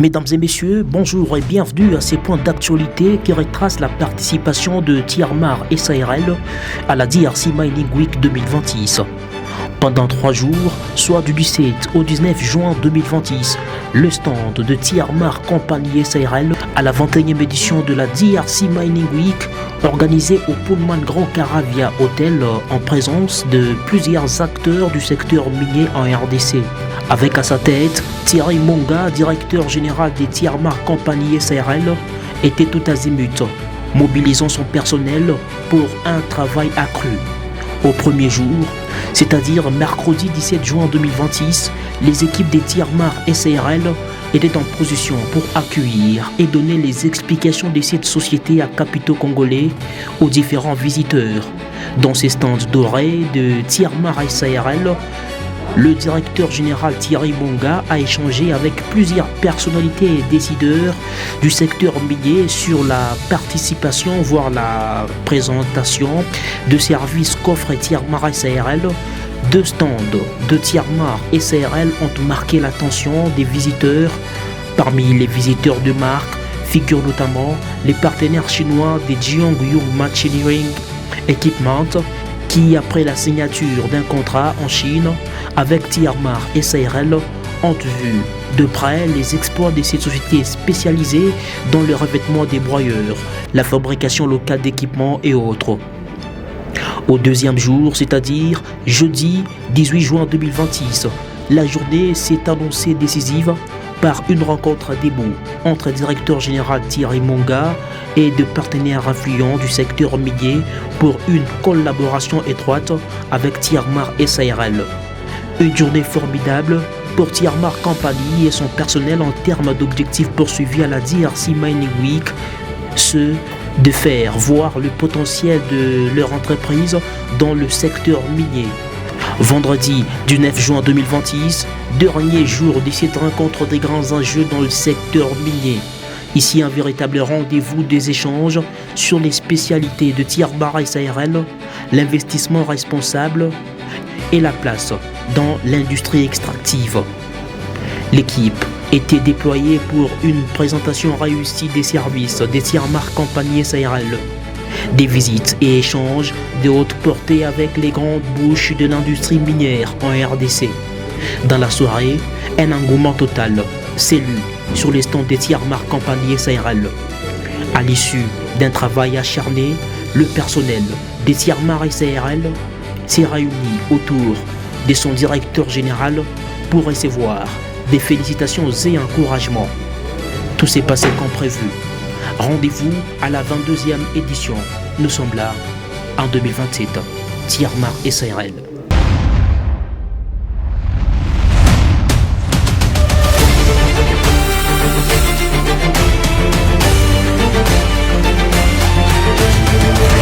Mesdames et messieurs, bonjour et bienvenue à ces points d'actualité qui retracent la participation de Tiarmar SARL à la DRC Mining Week 2026. Pendant 3 jours, soit du 17 au 19 juin 2026, le stand de Tiarmar Compagnie SARL à la 21e édition de la DRC Mining Week organisée au Pullman Grand Caravia Hotel en présence de plusieurs acteurs du secteur minier en RDC. Avec à sa tête Thierry Monga, directeur général des Tiarmar Compagnie SARL, était tout azimut, mobilisant son personnel pour un travail accru. Au premier jour, c'est-à-dire mercredi 17 juin 2026, les équipes des Tiarmar SARL étaient en position pour accueillir et donner les explications de cette société à capitaux congolais aux différents visiteurs. Dans ces stands dorés de Tiarmar SARL, le directeur général Thierry Monga a échangé avec plusieurs personnalités et décideurs du secteur minier sur la participation, voire la présentation de services qu'offre Tiarmar SARL. 2 stands de Tiarmar SARL ont marqué l'attention des visiteurs. Parmi les visiteurs de marque figurent notamment les partenaires chinois des Jiangyu Machinery Equipment qui, après la signature d'un contrat en Chine avec Tiarmar SARL, ont vu de près les exploits de cette société spécialisée dans le revêtement des broyeurs, la fabrication locale d'équipements et autres. Au deuxième jour, c'est-à-dire jeudi 18 juin 2026, la journée s'est annoncée décisive par une rencontre à debout entre le directeur général Thierry Monga et de partenaires influents du secteur minier pour une collaboration étroite avec Tiarmar SARL. Une journée formidable pour Tiarmar Compagnie et son personnel en termes d'objectifs poursuivis à la DRC Mining Week, ceux de faire voir le potentiel de leur entreprise dans le secteur minier. Vendredi du 9 juin 2026, dernier jour de cette rencontre des grands enjeux dans le secteur minier. Ici, un véritable rendez-vous des échanges sur les spécialités de Tiarmar SARL, l'investissement responsable et la place dans l'industrie extractive. L'équipe était déployée pour une présentation réussie des services des Tiarmar Compagnie SARL. Des visites et échanges de haute portée avec les grandes bouches de l'industrie minière en RDC. Dans la soirée, un engouement total s'est lu sur les stands des Tiarmar Compagnie SARL. À l'issue d'un travail acharné, le personnel des Tiarmar SARL s'est réuni autour de son directeur général pour recevoir des félicitations et encouragements. Tout s'est passé comme prévu. Rendez-vous à la 22e édition. Nous sommes là en 2027. Tiarmar SARL.